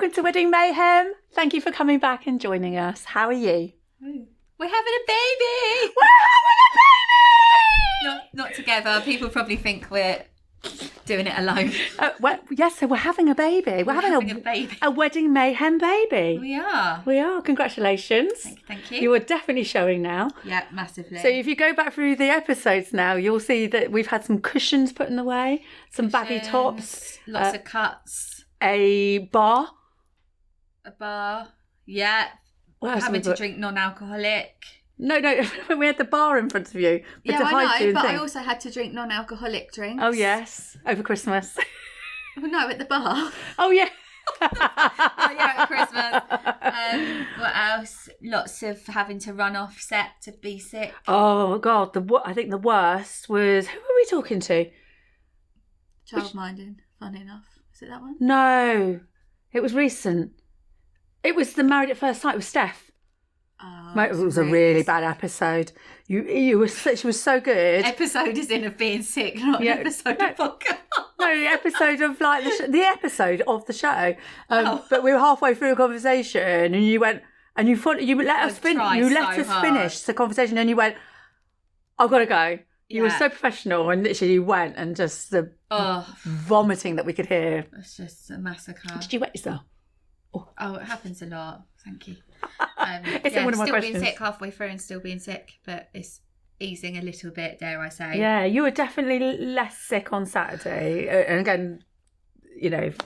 welcome to Wedding Mayhem. Thank you for coming back and joining us. How are you? We're having a baby! We're having a baby! Not together. People probably think we're doing it alone. Yes, so we're having a baby. We're having a baby. A Wedding Mayhem baby. We are. We are. Congratulations. Thank you. You are definitely showing now. Yeah, massively. So if you go back through the episodes now, you'll see that we've had some cushions put in the way, some baggy tops. Lots of cuts. A bar. Yeah. Having to drink non-alcoholic. No, we had the bar in front of you. Yeah, I know, but I also had to drink non-alcoholic drinks. Oh, yes. Over Christmas. Well, no, at the bar. Oh, yeah. At Christmas. What else? Lots of having to run off set to be sick. Oh, God. I think the worst was... Who were we talking to? Childminding, funny enough. Is it that one? No. It was recent. It was the Married at First Sight with Steph. Oh, it was a really bad episode. She was so good. Episode is in of being sick, not an episode of podcast. No, the episode of the episode of the show. But we were halfway through a conversation, and you went and you let us finish. You let us finish the conversation, and you went, "I've got to go." You were so professional, and literally you went and just the vomiting that we could hear. It's just a massacre. Did you wet yourself? Oh, it happens a lot. Thank you. It's one of my still questions. Being sick halfway through and still being sick, but it's easing a little bit, dare I say. Yeah, you were definitely less sick on Saturday. And again,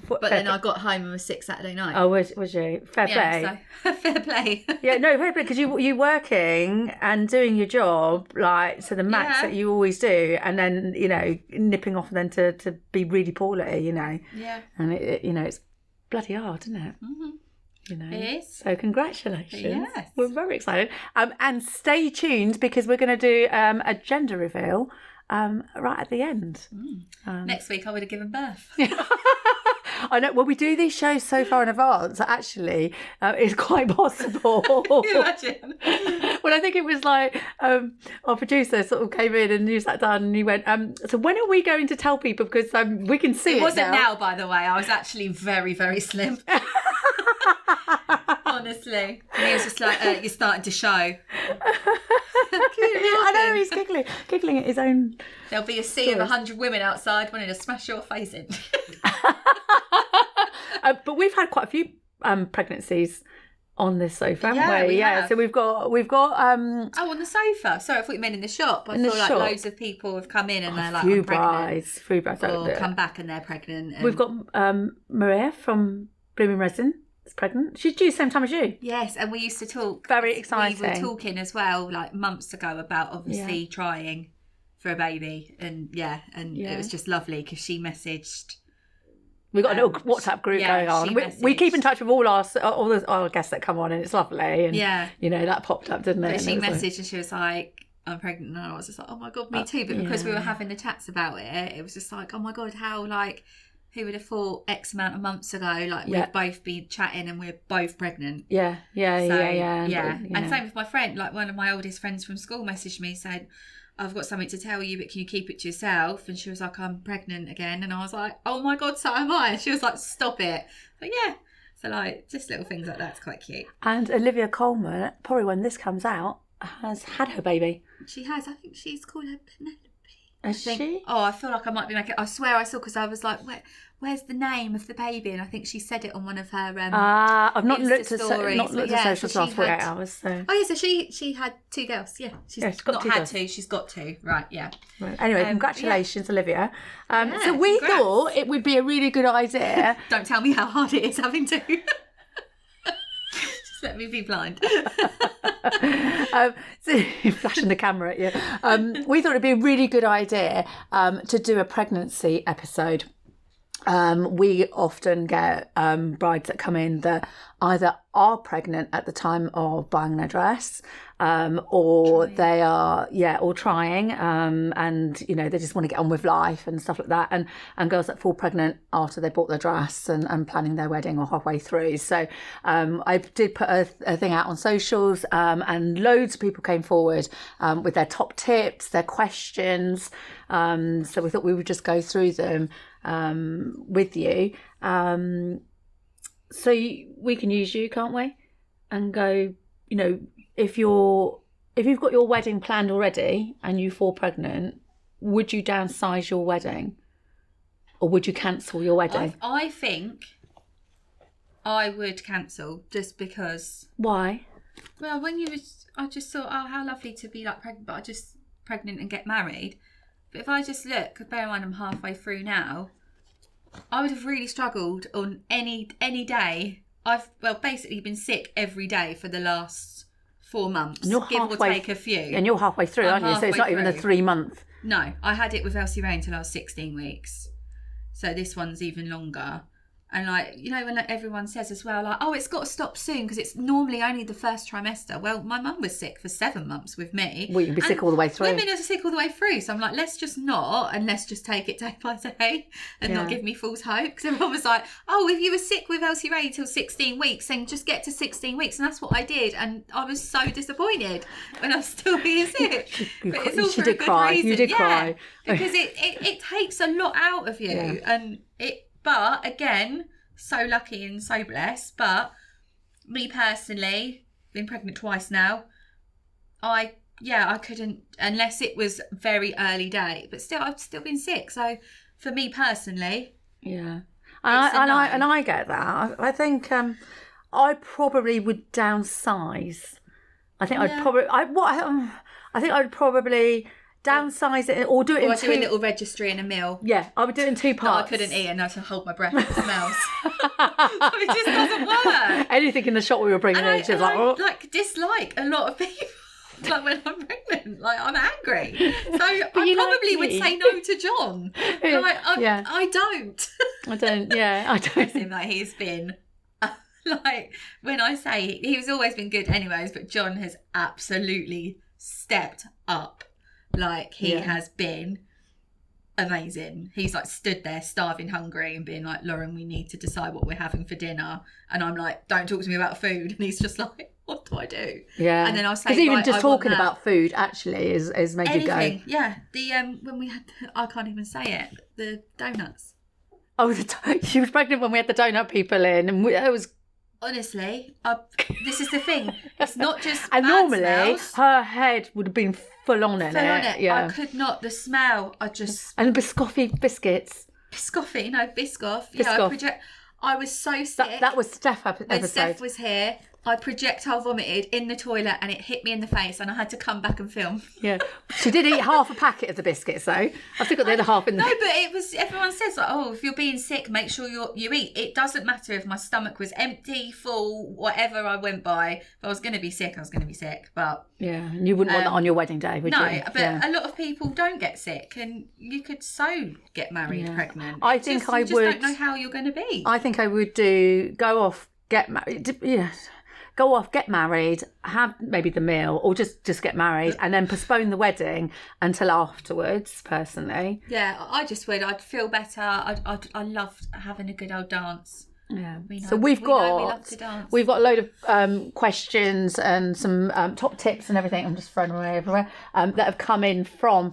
But then I got home and was sick Saturday night. Oh, was you? Fair play. So, fair play. Yeah, no, fair play, because you working and doing your job, to the max that you always do, and then, nipping off and then to be really poorly, Yeah. And, it's bloody hard, isn't it? Mm-hmm. It is. So congratulations. Yes. We're very excited. And stay tuned because we're going to do a gender reveal right at the end. Next week I would have given birth. I know. Well, we do these shows so far in advance. Actually, it's quite possible. Can you imagine? Well, I think it was our producer sort of came in and you sat down and he went, so when are we going to tell people? Because we can see it wasn't now. now, by the way. I was actually very, very slim. Honestly. And he was just like, you're starting to show. I know, he's giggling at his own. There'll be a sea of 100 women outside wanting to smash your face in. But we've had quite a few pregnancies on this sofa, haven't we? We have. So we've got on the sofa. Sorry, I thought you meant in the shop. I feel like loads of people have come in and they're like, few I'm pregnant. Few brides. Or come back and they're pregnant. And... We've got Maria from Blooming Resin. Is pregnant. She's due same time as you. Yes, and we used to talk. Very exciting. We were talking as well, months ago, about obviously trying for a baby, and it was just lovely because she messaged. We got a little WhatsApp group going on. We keep in touch with all our guests that come on, and it's lovely. And that popped up, didn't it? But she messaged and she was like, "I'm pregnant," and I was just like, "Oh my god, me too!" But because we were having the chats about it, it was just like, "Oh my god, how who would have thought X amount of months ago, we'd both be chatting and we're both pregnant." Yeah. And same with my friend, one of my oldest friends from school messaged me saying, "I've got something to tell you, but can you keep it to yourself?" And she was like, "I'm pregnant again." And I was like, "Oh my God, so am I." And she was like, "Stop it." But yeah. So just little things like that's quite cute. And Olivia Coleman, probably when this comes out, has had her baby. She has. I think she's called her Penelope. Is she? Oh, I feel like I might be making... I swear I saw, because I was like, where's the name of the baby? And I think she said it on one of her I've not looked at stories. socials for the last 48 hours. So. Oh, yeah, so she had 2 girls. Yeah, she's got not had 2, she's got 2. Right, yeah. Right. Anyway, congratulations, Olivia. So we thought it would be a really good idea... Don't tell me how hard it is having 2. Let me be blind. So flashing the camera at you. We thought it'd be a really good idea to do a pregnancy episode. We often get brides that come in that either are pregnant at the time of buying their dress, or they are, or trying, and they just want to get on with life and stuff like that. And girls that fall pregnant after they bought their dress and planning their wedding or halfway through. So I did put a thing out on socials, and loads of people came forward with their top tips, their questions. So we thought we would just go through them with you. So we can use you, can't we? And go, you know, if you've got your wedding planned already and you fall pregnant, would you downsize your wedding? Or would you cancel your wedding? I think I would cancel just because. Why? Well, I just thought, oh, how lovely to be like pregnant, but I just pregnant and get married. But if I just look, bear in mind I'm halfway through now, I would have really struggled on any day. I've basically been sick every day for the last 4 months, give or take a few. And you're halfway through, aren't you? So it's not even a 3 month. No, I had it with Elsie Ray until I was 16 weeks. So this one's even longer. And like, you know, when everyone says as well, like, oh, it's got to stop soon because it's normally only the first trimester. Well, my mum was sick for 7 months with me. Well, you'd be sick all the way through. Women are sick all the way through. So I'm like, let's just not, and let's just take it day by day and not give me false hope. Because everyone was like, oh, if you were sick with Elsie Ray until 16 weeks, then just get to 16 weeks. And that's what I did. And I was so disappointed when I was still being sick. But it's all for a good reason. You did cry. Because it takes a lot out of you. Yeah. But again, so lucky and so blessed. But me personally, been pregnant twice now, I couldn't, unless it was very early day. But still, I've still been sick. So for me personally, and I get that. I think I probably would downsize. I think I'd probably downsize it or do it in do a little registry in a meal. Yeah, I would do it in 2 parts. I couldn't eat and I had to hold my breath with the smells. It just doesn't work. Anything in the shop we were bringing in, she was like, oh. Like dislike a lot of people. Like when I'm pregnant, like I'm angry. So I probably would say no to John. Like, I don't. I don't. Yeah, I don't. Like he's been. Like when I say he's always been good anyways, but John has absolutely stepped up. Like he has been amazing. He's like stood there starving hungry and being like, Lauren, we need to decide what we're having for dinner. And I'm like, don't talk to me about food. And he's just like, what do I do? Yeah. And then I'll say, because even just talking about food actually is made you go. Yeah. The when we had I can't even say it, the donuts. Oh, she was pregnant when we had the donut people in, and it was. Honestly, this is the thing. It's not just and bad normally smells. Her head would have been full on it. Yeah. I could not. The smell. I just and biscotti biscuits. Biscotti, no Biscoff. Yeah, I was so sick. That was Steph episode. When Steph was here, I projectile vomited in the toilet and it hit me in the face and I had to come back and film. Yeah. She did eat half a packet of the biscuits though. I've still got the other half in there. No, but it was, everyone says like, oh, if you're being sick, make sure you eat. It doesn't matter if my stomach was empty, full, whatever I went by. If I was going to be sick, I was going to be sick. But yeah, and you wouldn't want that on your wedding day, would you? No, but a lot of people don't get sick and you could get married pregnant. I think I would. You just don't know how you're going to be. I think I would go off, get married. Yeah. Go off, get married, have maybe the meal, or just get married, and then postpone the wedding until afterwards. Personally, yeah, I just would. I'd feel better. I love having a good old dance. Yeah. So we've got a load of questions and some top tips and everything. I'm just throwing away everywhere that have come in from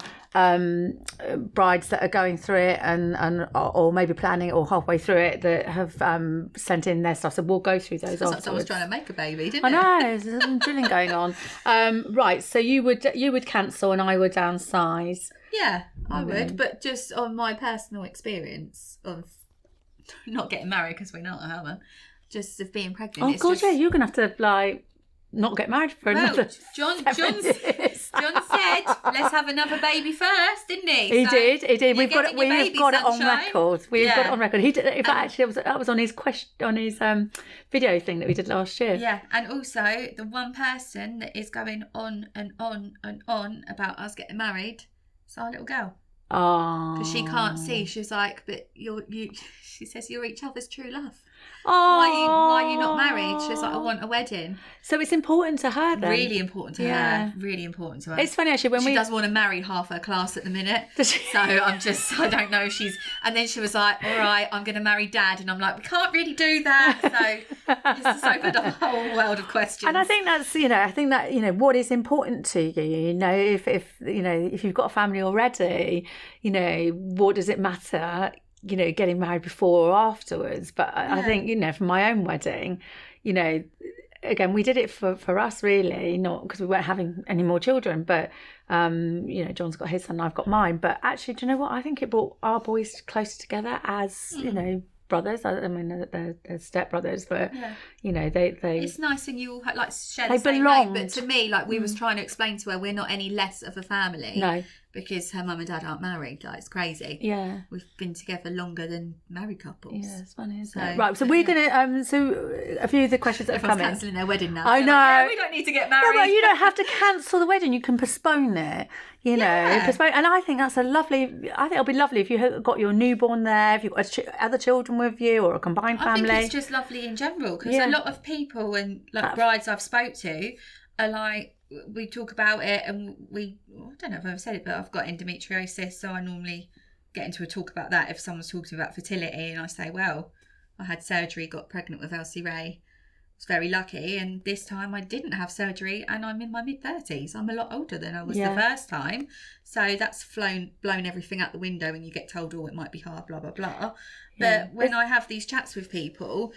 brides that are going through it and or maybe planning it or halfway through it that have sent in their stuff. So we'll go through those. Sounds like someone's trying to make a baby, didn't it? I know, there's some drilling going on. Right, so you would cancel and I would downsize. Yeah, I would, but just on my personal experience of not getting married because we're not, haven't. Just of being pregnant. Oh God, yeah, you're gonna have to not get married for another. John said, "Let's have another baby first," didn't he? He did. We've got it on record. We've got it on record. He did. In fact, actually, that was on his video thing that we did last year. Yeah, and also the one person that is going on and on and on about us getting married is our little girl. Oh, because she can't see. She's like, but you. She says you're each other's true love. Oh, why are you not married? She's like, I want a wedding. So it's important to her then. Really important to her. Really important to her. It's funny actually when she does want to marry half her class at the minute. So I don't know if she's. And then she was like, all right, I'm going to marry Dad, and I'm like, we can't really do that. So it's opened up a whole world of questions. And I think that's what is important to you. If you've got a family already, what does it matter? you know, getting married before or afterwards. But I think, you know, for my own wedding, you know, again, we did it for us really, not because we weren't having any more children, but you know, John's got his son, I've got mine. But actually, do you know what? I think it brought our boys closer together as, you know, brothers. I mean, they're stepbrothers, but you know, they it's nice, and you all like share the same name. But to me, like we was trying to explain to her, we're not any less of a family. No. Because her mum and dad aren't married. Like, it's crazy. Yeah. We've been together longer than married couples. Yeah, it's funny, isn't it? Right, so we're going to, so a few of the questions that have come in. Everyone's cancelling their wedding now. I know. Like, we don't need to get married. Yeah, but you don't have to cancel the wedding. You can postpone it, you know. Postpone. And I think that's I think it'll be lovely if you got your newborn there, if you've got other children with you or a combined family. I think it's just lovely in general, because a lot of people and like brides I've spoke to are like, we talk about it, and I don't know if I've ever said it, but I've got endometriosis, so I normally get into a talk about that if someone's talking about fertility, and I say, well, I had surgery, got pregnant with Elsie Ray, was very lucky, and this time I didn't have surgery, and I'm in my mid-30s. I'm a lot older than I was the first time, so that's blown everything out the window, and you get told, oh, it might be hard, blah blah blah. But when I have these chats with people,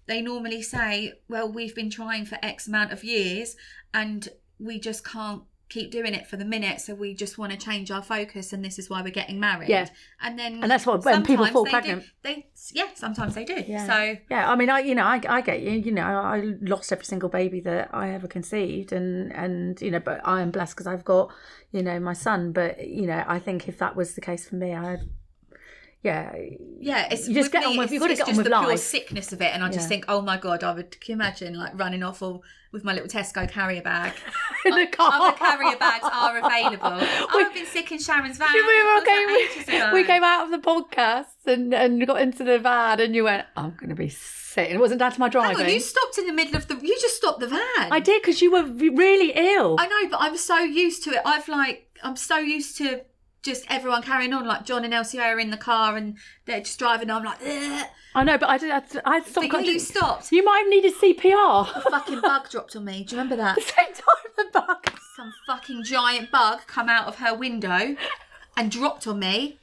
they normally say, well, we've been trying for X amount of years, and we just can't keep doing it for the minute, so we just want to change our focus, and this is why we're getting married. And that's what, when people fall pregnant, sometimes they do. So I mean, I get you. You know, I lost every single baby that I ever conceived, and you know, but I am blessed because I've got, you know, my son. But you know, I think if that was the case for me, it's, you just get on with. You've got to get on with life. It's just the pure sickness of it, and I just think, oh my god, can you imagine like running off with my little Tesco carrier bag? In the car. Other carrier bags are available. I've been sick in Sharon's van. We came out of the podcast and got into the van, and you went, I'm going to be sick. And it wasn't down to my driving. Hang on, you stopped in the middle of you just stopped the van. I did, because you were really ill. I know, but I'm so used to it. I'm so used to just everyone carrying on, like John and Elsie are in the car and they're just driving. I'm like, ugh. I know, but I stopped. But you stopped. You might have needed CPR. A fucking bug dropped on me. Do you remember that? The same time the bug. Some fucking giant bug come out of her window and dropped on me.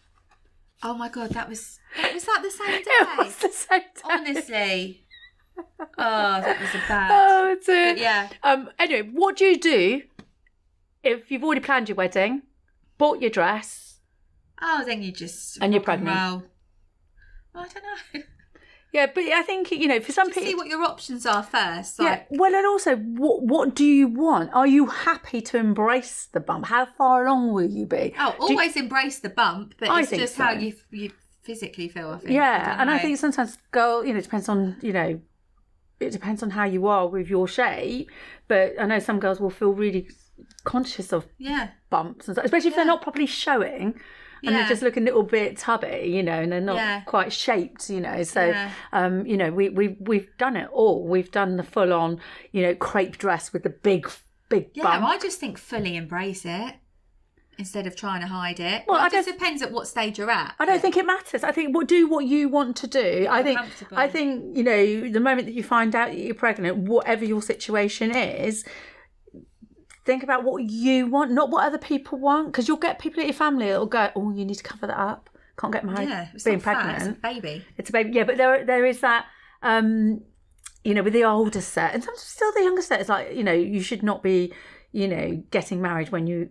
Oh my god, that was that the same day? It was the same day. Honestly. Oh, that was a bad. Oh, it's a... Yeah. Anyway, what do you do if you've already planned your wedding? Bought your dress. Oh, then you just... And you're pregnant. Oh, I don't know. Yeah, but I think, you know, for some people... see what your options are first. Like... Yeah, well, and also, what do you want? Are you happy to embrace the bump? How far along will you be? Oh, always embrace the bump, but it's just how you physically feel, I think. Yeah, I think sometimes, it depends on, you know, it depends on how you are with your shape, but I know some girls will feel really conscious of bumps, and stuff, especially if they're not properly showing and they're just looking a little bit tubby, you know, and they're not quite shaped, you know. So, you know, we've done it all. We've done the full on, you know, crepe dress with the big bump. Yeah, I just think fully embrace it instead of trying to hide it. Well, it just depends at what stage you're at. I don't think it matters. I think do what you want to do. I think, you know, the moment that you find out that you're pregnant, whatever your situation is, think about what you want, not what other people want, because you'll get people at your family that'll go, oh, you need to cover that up. Can't get married being pregnant. It's a baby. It's a baby. Yeah, but there is that, you know, with the older set, and sometimes still the younger set, it's like, you know, you should not be, you know, getting married when you're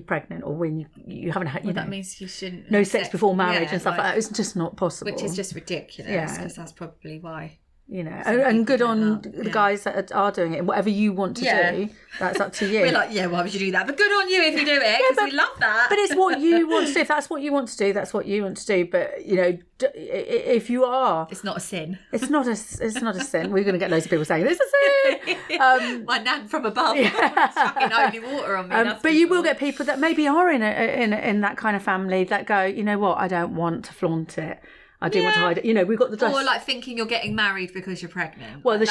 pregnant, or when you haven't had, that means you shouldn't. No sex before marriage and stuff like that. It's just not possible. Which is just ridiculous, because that's probably why. You know, and good on the guys that are doing it. Whatever you want to do, that's up to you. We're like, why would you do that? But good on you if you do it, because we love that. But it's what you want to do. If that's what you want to do, that's what you want to do. But, you know, if you are... It's not a sin. It's not a sin. We're going to get loads of people saying, it's a sin. My nan from above chucking holy water on me. But you will get people that maybe are in that kind of family that go, you know what, I don't want to flaunt it. I do want to hide it. You know, we've got the dress. Or like thinking you're getting married because you're pregnant. Well, the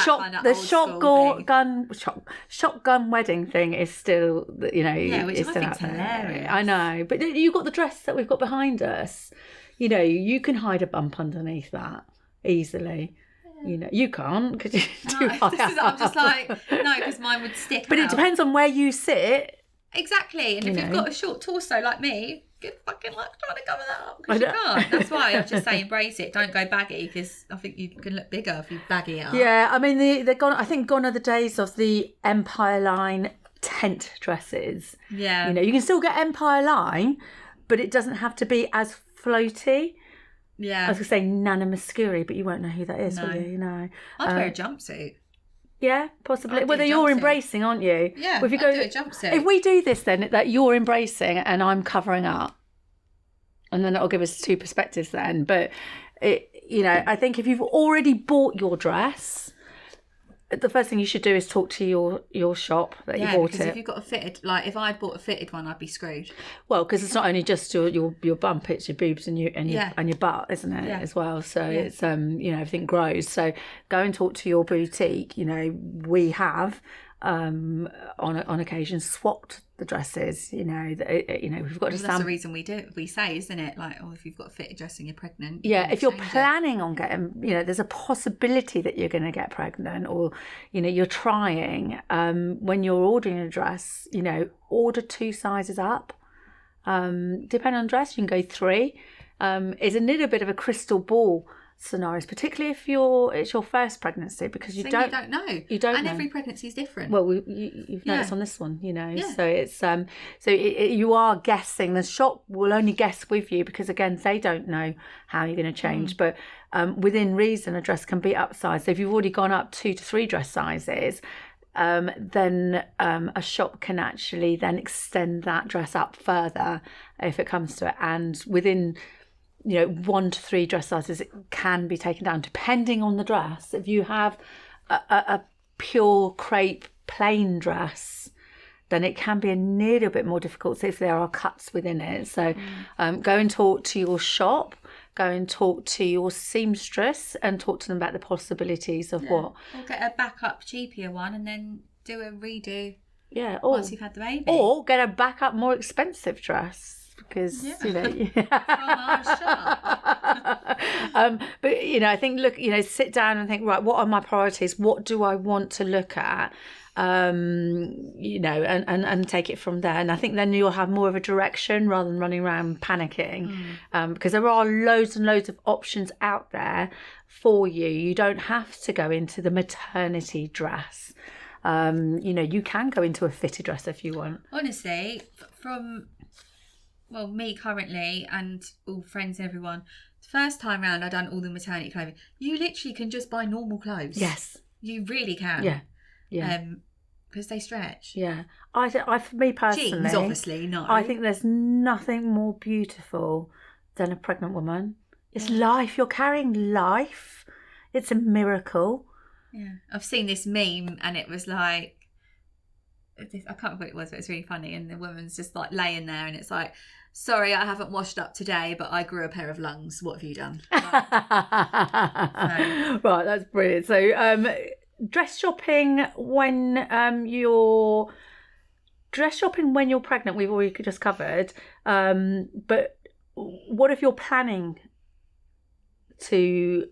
shotgun wedding thing is still, you know, which I think's hilarious. I know, but you've got the dress that we've got behind us. You know, you can hide a bump underneath that easily. Yeah. You know, you can't because you're too high up. I'm just like, no, because mine would stick. But it depends on where you sit. Exactly, and if you've got a short torso like me, good fucking luck trying to cover that up because you can't. That's why I just say embrace it. Don't go baggy because I think you can look bigger if you baggy it up. Yeah, I mean, they're gone. I think gone are the days of the Empire line tent dresses. Yeah. You can still get Empire line, but it doesn't have to be as floaty. Yeah. I was going to say Nana Muscuri, but you won't know who that is, will you? I'd wear a jumpsuit. Yeah, possibly. Well, you're embracing, aren't you? Yeah, well, if you do a jumpsuit. If we do this then, that you're embracing and I'm covering up, and then it'll give us two perspectives then. But, I think if you've already bought your dress, the first thing you should do is talk to your shop that you bought because it. if you've got a fitted, like if I'd bought a fitted one, I'd be screwed. Well, because it's not only just your bump, it's your boobs and your butt, isn't it? Yeah. As well. So it's everything grows. So go and talk to your boutique. We have on occasion swapped the dresses. We've got to. That's the reason we do. We say, isn't it? Like, if you've got a fitted dress and you're pregnant. Yeah, if you're planning on getting, there's a possibility that you're going to get pregnant, or you're trying. When you're ordering a dress, order 2 sizes up. Depending on dress, you can go 3. It's a little bit of a crystal ball scenarios, particularly if it's your first pregnancy, because you don't know. You don't and know. Every pregnancy is different. Well, you've noticed on this one, So it's you are guessing. The shop will only guess with you because again they don't know how you're going to change. But within reason, a dress can be upsized. So if you've already gone up 2 to 3 dress sizes, then a shop can actually then extend that dress up further if it comes to it, and within 1 to 3 dress sizes it can be taken down depending on the dress. If you have a pure crepe plain dress, then it can be a little bit more difficult if there are cuts within it. So go and talk to your shop, go and talk to your seamstress and talk to them about the possibilities of what. Or get a backup cheaper one and then do a redo once you've had the baby. Or get a backup more expensive dress. Because from our shop. But I think sit down and think, right, what are my priorities? What do I want to look at? And take it from there. And I think then you'll have more of a direction rather than running around panicking, because there are loads and loads of options out there for you. You don't have to go into the maternity dress. You can go into a fitted dress if you want. Honestly, from me currently and all friends and everyone, the first time round I done all the maternity clothing, you literally can just buy normal clothes. Yes. You really can. Yeah. Because they stretch. Yeah. I for me personally, jeans, obviously, no. I think there's nothing more beautiful than a pregnant woman. It's life. You're carrying life. It's a miracle. Yeah. I've seen this meme and it was like, I can't remember what it was, but it's really funny. And the woman's just like laying there and it's like, sorry, I haven't washed up today, but I grew a pair of lungs. What have you done? Right, that's brilliant. So dress shopping when you're pregnant, we've already just covered. But what if you're planning to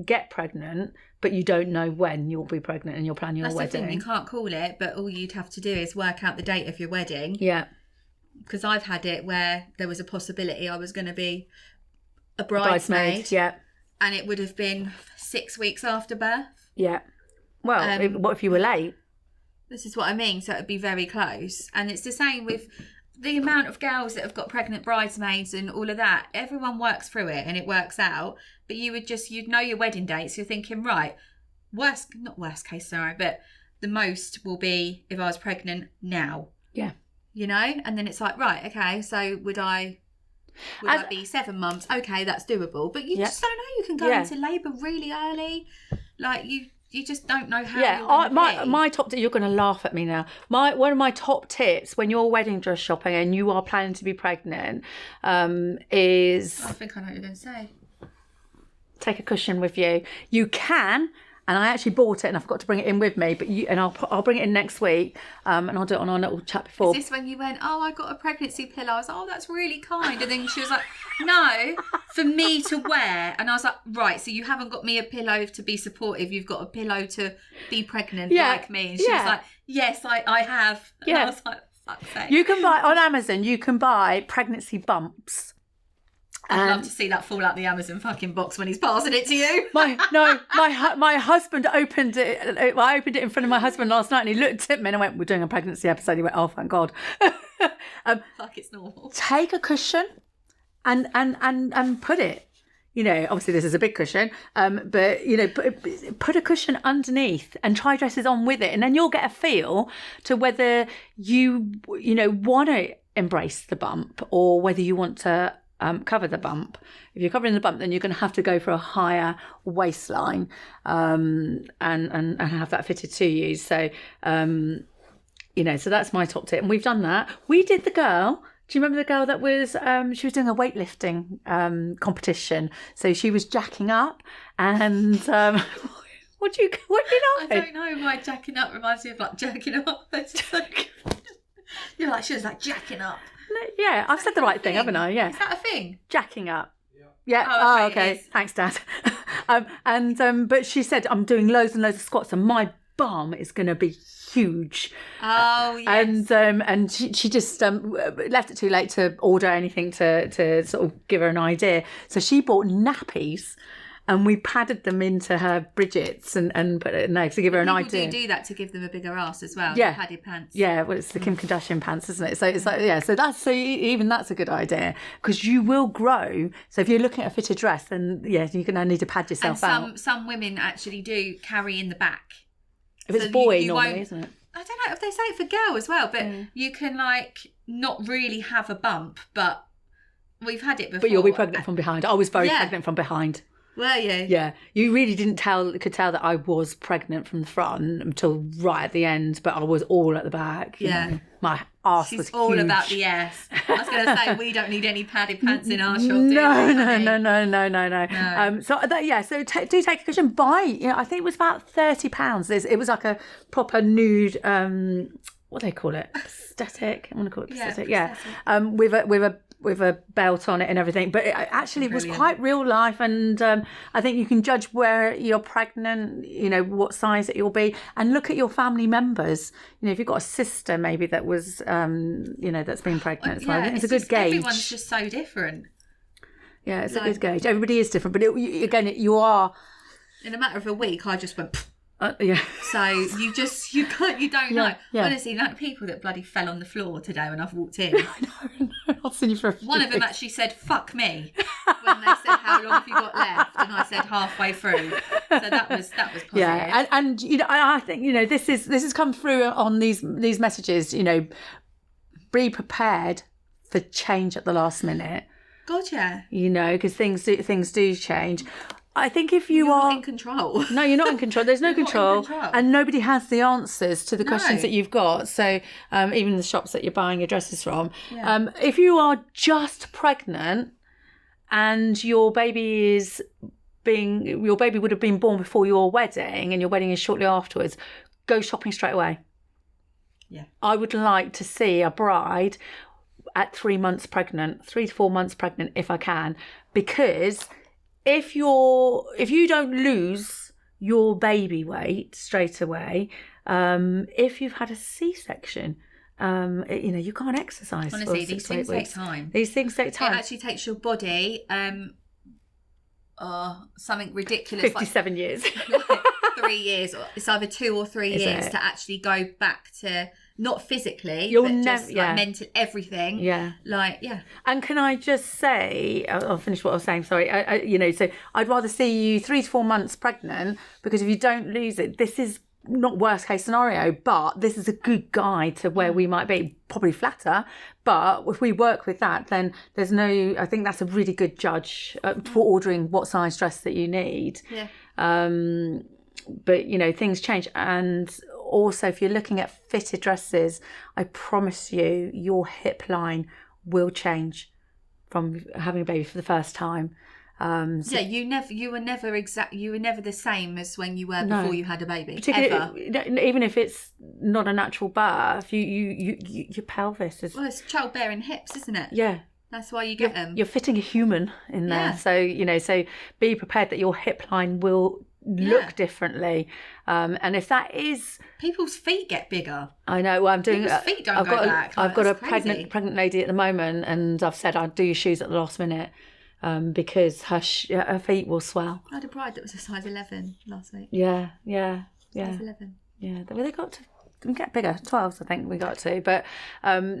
get pregnant, but you don't know when you'll be pregnant and you're planning your wedding? That's the thing, you can't call it, but all you'd have to do is work out the date of your wedding. Yeah. Because I've had it where there was a possibility I was going to be a bridesmaid. Yeah. And it would have been 6 weeks after birth. Yeah. Well, what if you were late? This is what I mean. So it would be very close. And it's the same with the amount of girls that have got pregnant bridesmaids and all of that. Everyone works through it and it works out. But you'd know your wedding date. So you're thinking, right, not worst case scenario, but the most will be if I was pregnant now. Yeah. And then it's like, right, okay, so would I be 7 months? Okay, that's doable. But you just don't know. You can go into labour really early. Like, you just don't know how you're going to be. My top tip, you're going to laugh at me now. One of my top tips when you're wedding dress shopping and you are planning to be pregnant is... I think I know what you're going to say. Take a cushion with you. You can... And I actually bought it and I forgot to bring it in with me, but I'll bring it in next week and I'll do it on our little chat before. Is this when you went, oh, I got a pregnancy pillow? I was like, oh, that's really kind. And then she was like, no, for me to wear. And I was like, right, so you haven't got me a pillow to be supportive. You've got a pillow to be pregnant like me. And she was like, yes, I have. And I was like, fuck's sake. You can buy on Amazon. You can buy pregnancy bumps. I'd love to see that fall out the Amazon fucking box when he's passing it to you. My husband opened it. I opened it in front of my husband last night, and he looked at me and I went, "We're doing a pregnancy episode." He went, "Oh, thank God." Like it's normal. Take a cushion and put it. You know, obviously this is a big cushion, but you know, put a cushion underneath and try dresses on with it, and then you'll get a feel to whether you want to embrace the bump or whether you want to cover the bump. If you're covering the bump, then you're going to have to go for a higher waistline and have that fitted to you. So, so that's my top tip, and we've done that. We did the girl. Do you remember the girl that was, she was doing a weightlifting competition. So she was jacking up and, what do you know? I don't know why jacking up reminds me of like jerking up. It's just like, you're like, she was like jacking up. Yeah, I've said the right thing, haven't I? Yeah. Is that a thing? Jacking up. Yeah. Oh, okay. Thanks, Dad. But she said, I'm doing loads and loads of squats and my bum is going to be huge. Oh, yes. And she just left it too late to order anything to sort of give her an idea. So she bought nappies and we padded them into her Bridget's and put it to give her an idea. People do that to give them a bigger ass as well. Yeah. Padded pants. Yeah, well, it's the Kim Kardashian pants, isn't it? So it's like, yeah, so even that's a good idea because you will grow. So if you're looking at a fitted dress, then yeah, you're going to need to pad yourself out. Some women actually do carry in the back. If it's a boy, normally, isn't it? I don't know if they say it for girl as well, but you can like not really have a bump, but we've had it before. But you'll be pregnant from behind. I was very pregnant from behind. Were you? Yeah. You really could tell that I was pregnant from the front until right at the end, but I was all at the back. You know. My arse was huge. She's all about the ass. I was going to say, we don't need any padded pants in our shop, do No. So do take a cushion. Buy, I think it was about £30. It was like a proper nude, what do they call it? Prosthetic. I want to call it prosthetic. Yeah. With a belt on it and everything, but it actually was quite real life, and I think you can judge where you're pregnant, what size it you'll be, and look at your family members. If you've got a sister maybe that was that's been pregnant, so I think it's a good gauge. Everyone's just so different. Yeah, it's a good gauge. Everybody is different, but you are. In a matter of a week, I just went. Yeah. So you don't know. Yeah. Honestly, like people that bloody fell on the floor today when I've walked in. I know. I've seen you for a few One of them actually said, "Fuck me," when they said, "How long have you got left?" And I said, "Halfway through." So that was positive. Yeah, and I think this has come through on these messages. Be prepared for change at the last minute. God, yeah. Because things do change. I think if you're not in control. No, you're not in control. There's no control, and nobody has the answers to the questions that you've got. So even the shops that you're buying your dresses from, if you are just pregnant and your baby would have been born before your wedding, and your wedding is shortly afterwards, go shopping straight away. Yeah, I would like to see a bride at 3 months pregnant, 3 to 4 months pregnant, if I can, because if you don't lose your baby weight straight away, if you've had a C-section, you can't exercise. Honestly, these things take time. These things take time. It actually takes your body something ridiculous. 57 years. 3 years. It's either 2 or 3 years to actually go back to, not physically, just mental, everything. Yeah. And can I just say, I'll finish what I was saying, sorry. So I'd rather see you 3 to 4 months pregnant, because if you don't lose it, this is not worst case scenario, but this is a good guide to where we might be, probably flatter. But if we work with that, then I think that's a really good judge for ordering what size dress that you need. Yeah. But things change, and also if you're looking at fitted dresses, I promise you your hip line will change from having a baby for the first time. You were never the same as when you were before you had a baby. Ever. Even if it's not a natural birth, your pelvis is. Well, it's childbearing hips, isn't it? Yeah. That's why you get them. You're fitting a human in there, so be prepared that your hip line will look differently. And if that is... People's feet get bigger. I know. Well, I'm doing... People's feet don't go back. I've got a crazy. pregnant lady at the moment, and I've said I'd do your shoes at the last minute because her feet will swell. I had a bride that was a size 11 last week. Yeah. Size 11. Yeah, they got to get bigger. 12s, I think we got to. But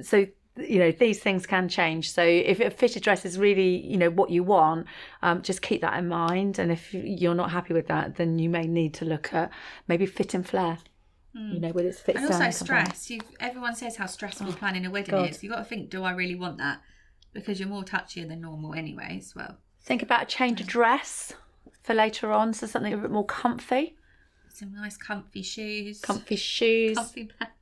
so... these things can change. So if a fitted dress is really, what you want, just keep that in mind. And if you're not happy with that, then you may need to look at maybe fit and flare. Whether it's fit. And also stress. Everyone says how stressful planning a wedding is. You've got to think, do I really want that? Because you're more touchier than normal anyway as well. Think about a change of dress for later on. So something a bit more comfy. Some nice comfy shoes. Comfy shoes. Comfy pants.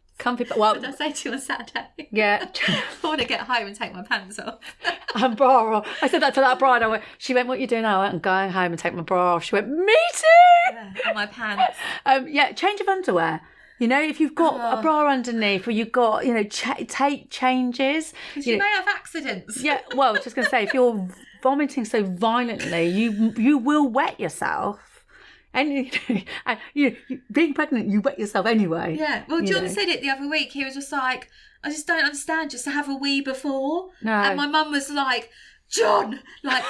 Well, what did I say to you on Saturday? Yeah. I want to get home and take my pants off. And bra off. I said that to that bride. She went, what are you doing now? I went, I'm going home and take my bra off. She went, me too. Yeah, and my pants. Change of underwear. If you've got a bra underneath, or you've got, take changes. Because you may have accidents. Yeah, well, just going to say, if you're vomiting so violently, you will wet yourself. And being pregnant, you wet yourself anyway. Yeah. Well, John said it the other week. He was just like, I just don't understand. Just to have a wee before. No. And my mum was like, John, like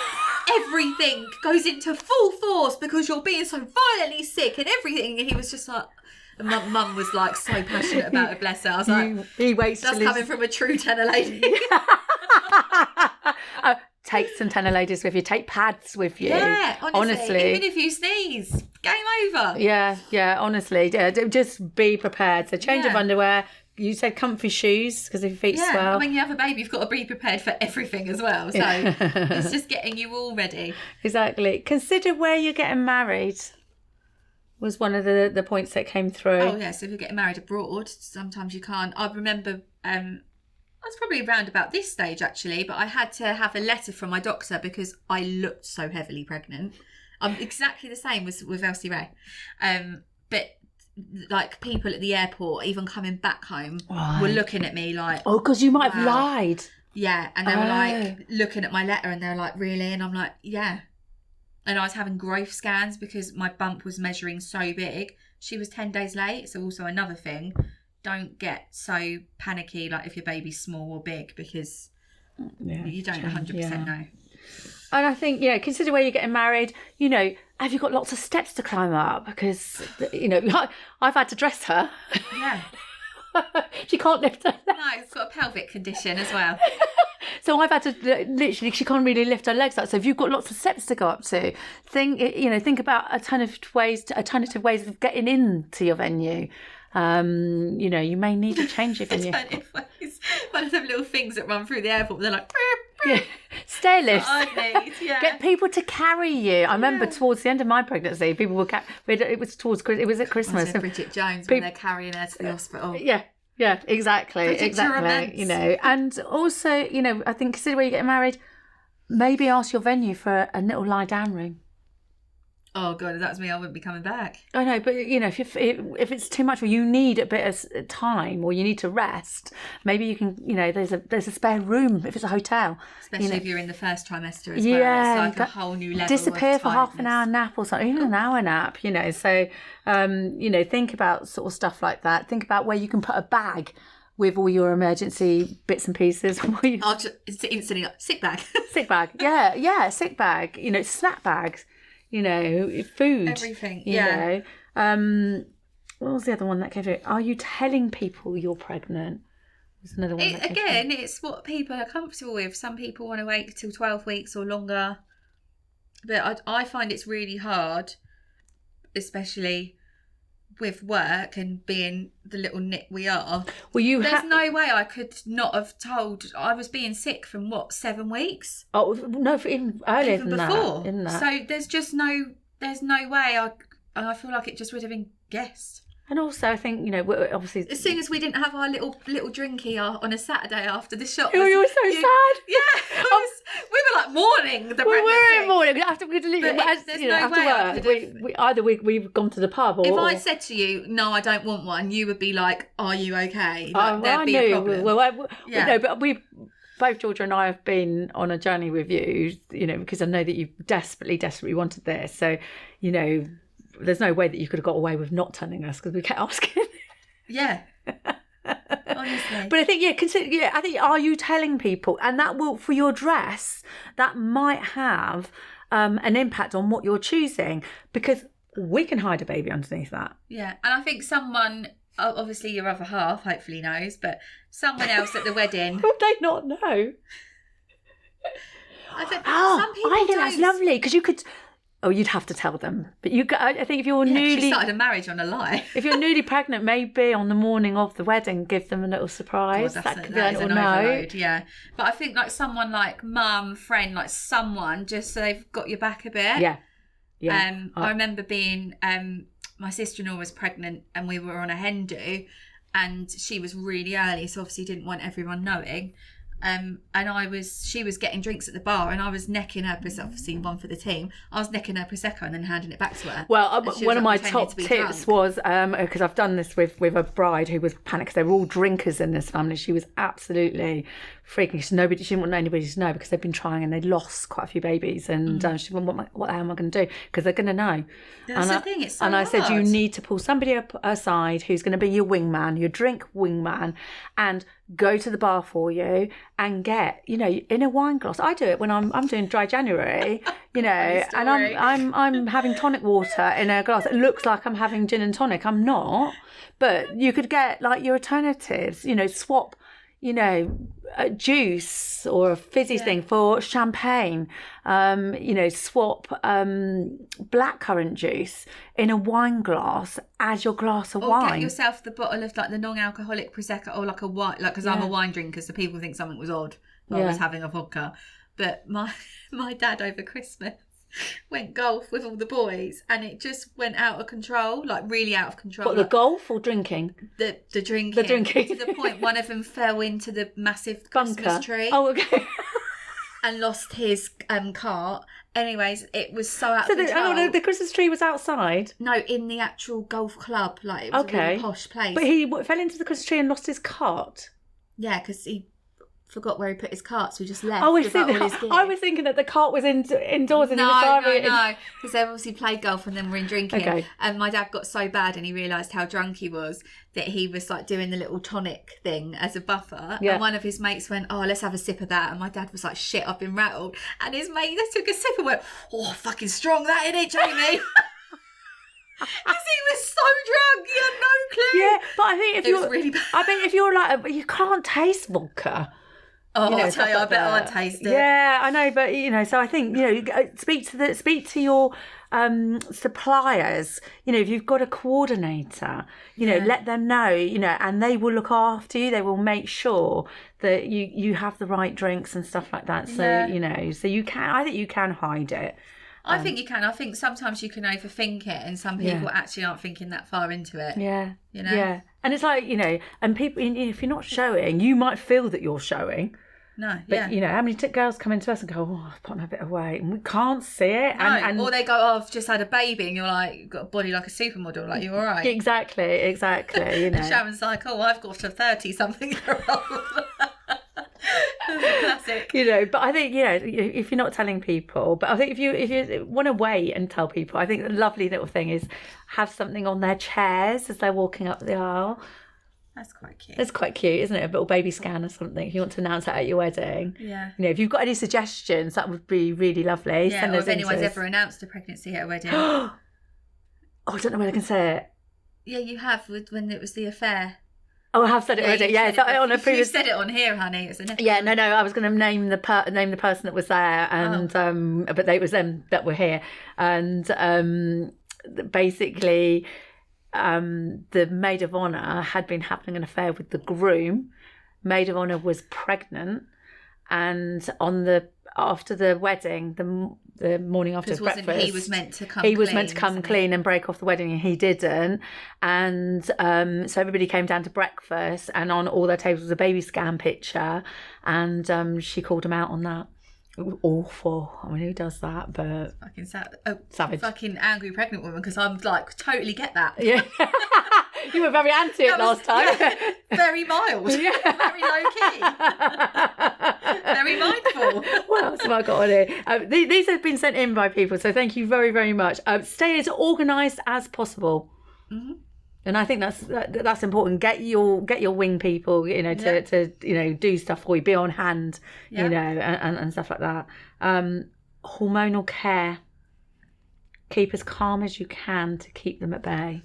everything goes into full force because you're being so violently sick and everything. And he was just like, and mum was like so passionate about it. Bless her. I was like, he waits. That's coming from a true tenor lady. Take some tenor ladies with you. Take pads with you. Yeah, honestly. Even if you sneeze, game over. Yeah, honestly. Just be prepared. So change of underwear. You said comfy shoes because if your feet swell. Yeah, when you have a baby, you've got to be prepared for everything as well. So it's just getting you all ready. Exactly. Consider where you're getting married. Was one of the points that came through. Oh, yeah. So if you're getting married abroad, sometimes you can't. I remember... I was probably around about this stage actually, but I had to have a letter from my doctor because I looked so heavily pregnant. I'm exactly the same with Elsie Ray. But like people at the airport, even coming back home, were looking at me like... Oh, because you might have lied. Yeah, and they were like looking at my letter and they were like, really? And I'm like, yeah. And I was having growth scans because my bump was measuring so big. She was 10 days late, so also another thing. Don't get so panicky like if your baby's small or big because you don't 100% know. And I think, consider where you're getting married. Have you got lots of steps to climb up? Because, I've had to dress her. Yeah. She can't lift her legs. No, it's got a pelvic condition as well. So I've had to literally, she can't really lift her legs up. So if you've got lots of steps to go up to, think about alternative ways of getting into your venue. You may need to change your venue. Alternative ways. One of them little things that run through the airport. They're like, stair lifts. Get people to carry you. I remember towards the end of my pregnancy, people were it was at Christmas. Bridget Jones when they're carrying her to the hospital. Yeah, exactly. And also, I think consider where you're getting married. Maybe ask your venue for a little lie down room. Oh God, if that was me, I wouldn't be coming back. I know, but if it's too much, or you need a bit of time, or you need to rest, maybe you can. There's a spare room if it's a hotel. Especially if you're in the first trimester as well. It's like a whole new level. Disappear for half an hour nap or something, even an hour nap. So think about sort of stuff like that. Think about where you can put a bag with all your emergency bits and pieces. I'll just instantly sick bag. Sick bag, yeah, sick bag. Snack bags. Food. Everything, what was the other one that came through? Are you telling people you're pregnant? There's another one that came through. It's what people are comfortable with. Some people want to wait till 12 weeks or longer. But I find it's really hard, especially with work and being the little nit we are. Well, there's no way I could not have told. I was being sick from 7 weeks? Oh no, even earlier even than before. That. So there's no way I feel like it just would have been guessed. And also, I think, obviously... As soon as we didn't have our little drinky on a Saturday after the shop... Oh, you were so sad. Yeah. We were like mourning the pregnancy. We were in mourning. After we've gone to the pub or... If I said to you, no, I don't want one, you would be like, are you okay? There'd be a problem. But both Georgia and I have been on a journey with you, because I know that you desperately wanted this. So, there's no way that you could have got away with not telling us because we kept asking. Yeah. Honestly. But I think, I think, are you telling people? And that will, for your dress, that might have an impact on what you're choosing, because we can hide a baby underneath that. Yeah. And I think someone, obviously your other half hopefully knows, but someone else at the wedding. Would they not know? Some people I think don't. that's lovely, because you could. Oh, you'd have to tell them. But I think if you're she started a marriage on a lie. If you're newly pregnant, maybe on the morning of the wedding, give them a little surprise. God, that could be an little overload, yeah. But I think like someone like mum, friend, like someone, just so they've got your back a bit. Yeah. I remember being, my sister-in-law was pregnant and we were on a hen do, and she was really early, so obviously didn't want everyone knowing. And she was getting drinks at the bar, and I was necking her, obviously one for the team, I was necking her Prosecco and then handing it back to her. Well, one of my top tips was, because I've done this with a bride who was panicked, because they were all drinkers in this family. She was absolutely freaking. She didn't want anybody to know, because they'd been trying and they'd lost quite a few babies, and she went, what the hell am I going to do? Because they're going to know. That's the thing, it's so And I hard. said, you need to pull somebody aside who's going to be your wingman, your drink wingman, and go to the bar for you and get, in a wine glass. I do it when I'm doing dry January, and I'm having tonic water in a glass. It looks like I'm having gin and tonic. I'm not, but you could get like your alternatives. Swap, a juice or a fizzy thing for champagne. Swap blackcurrant juice in a wine glass as your glass of wine. Or get yourself the bottle of like the non-alcoholic Prosecco, or like a wine, like, because I'm a wine drinker, so people think something was odd if I was having a vodka. But my dad over Christmas went golf with all the boys, and it just went out of control, like really out of control. What, the golf or drinking? The drinking. The drinking. To the point one of them fell into the massive bunker. Christmas tree. Oh, okay. And lost his cart. Anyways, it was so out of control. The Christmas tree was outside? No, in the actual golf club. Like, it was a really posh place. But he fell into the Christmas tree and lost his cart? Yeah, because he forgot where he put his cart, so he just left. I was thinking that the cart was indoors and he was driving. No, because they obviously played golf and then were in drinking. Okay. And my dad got so bad, and he realised how drunk he was, that he was like doing the little tonic thing as a buffer. Yeah. And one of his mates went, "Oh, let's have a sip of that." And my dad was like, "Shit, I've been rattled." And his mate took a sip and went, "Oh, fucking strong that, innit, Jamie?" Because he was so drunk, he had no clue. Yeah, but I think it was really bad. I think if you're like, you can't taste vodka. Oh, I'll tell you, I bet I taste it. Yeah, I know, but so I think speak to your suppliers. If you've got a coordinator, let them know. And they will look after you. They will make sure that you have the right drinks and stuff like that. So so you can. I think you can hide it. I think you can. I think sometimes you can overthink it, and some people actually aren't thinking that far into it. Yeah. Yeah. And it's like, and people, if you're not showing, you might feel that you're showing. No, but how many girls come into us and go, "Oh, I've put on a bit of weight," and we can't see it. No. Or they go, "Oh, I've just had a baby," and you're like, "You've got a body like a supermodel, like you're all right." Exactly. And Sharon's like, "Oh, I've got a 30-something-year-old." Classic. But I think if you're not telling people, but I think if you want to wait and tell people, I think the lovely little thing is have something on their chairs as they're walking up the aisle. That's quite cute. It's quite cute, isn't it? A little baby scan or something if you want to announce that at your wedding. Yeah. If you've got any suggestions, that would be really lovely. Yeah, Send or those if anyone's ever announced a pregnancy at a wedding. Oh, I don't know whether I can say it. Yeah, you have, when it was the affair. Oh, I have said it already. Yeah, on a previous. You said it on here, honey. It's yeah, no. I was going to name the person that was there, and but they was them that were here, and basically, the maid of honour had been having an affair with the groom. Maid of honour was pregnant, and after the wedding, the morning after breakfast, he was meant to come. He was meant to come clean and break off the wedding, and he didn't. And so everybody came down to breakfast, and on all their tables was a baby scan picture, and she called him out on that. Awful. I mean, who does that? But fucking savage. Fucking angry pregnant woman, because I'm like, totally get that. Yeah. You were very anti it last time. Yeah, very mild. Yeah. Very low key. Very mindful. What else have I got on here? These have been sent in by people, so thank you very, very much. Stay as organised as possible. Mm-hmm. And I think that's important. Get your wing people, to do stuff for you, be on hand, and stuff like that. Hormonal care. Keep as calm as you can to keep them at bay.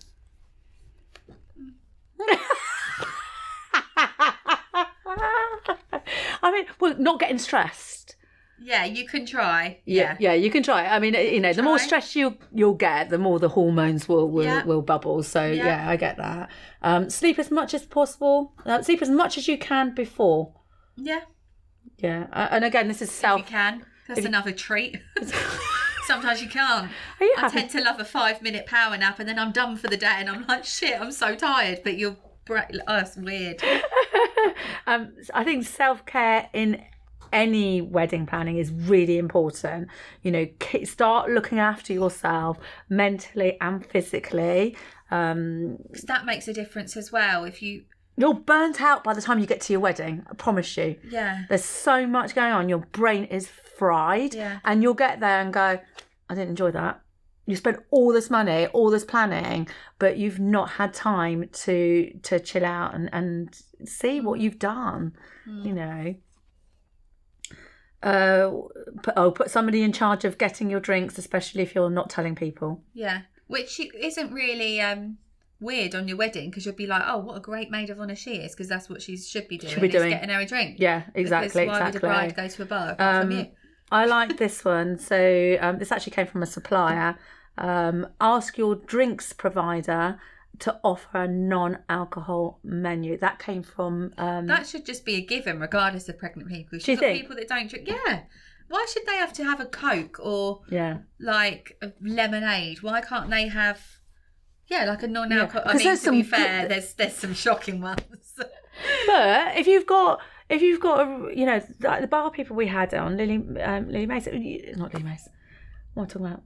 I mean, well, not getting stressed. Yeah, you can try. Yeah, you can try. I mean, the more stress you'll get, the more the hormones will bubble. So yeah, I get that. Sleep as much as possible. Sleep as much as you can before. Yeah. Yeah, and again, this is self. If you can. That's another treat. Sometimes you can't. I tend to love a 5-minute power nap, and then I'm done for the day, and I'm like, shit, I'm so tired. But it's weird. I think self-care in any wedding planning is really important. Start looking after yourself mentally and physically. Because that makes a difference as well. If you're burnt out by the time you get to your wedding, I promise you. Yeah. There's so much going on. Your brain is fried. Yeah. And you'll get there and go, I didn't enjoy that. You spent all this money, all this planning, but you've not had time to chill out and see what you've done, Put somebody in charge of getting your drinks, especially if you're not telling people. Yeah, which isn't really weird on your wedding, because you'll be like, oh, what a great maid of honour she is, because that's what she should be doing. Is getting her a drink. Yeah, exactly. Because why would a bride go to a bar apart from you? I like this one. So this actually came from a supplier. Ask your drinks provider to offer a non-alcohol menu. That came from... that should just be a given, regardless of pregnant people. Do you think? People that don't drink... Yeah. Why should they have to have a Coke or like a lemonade? Why can't they have... Yeah, like a non-alcohol... I mean, to be fair, there's some shocking ones. But if you've got like the bar people we had on, Lily Mace, not Lily Mace, what am I talking about?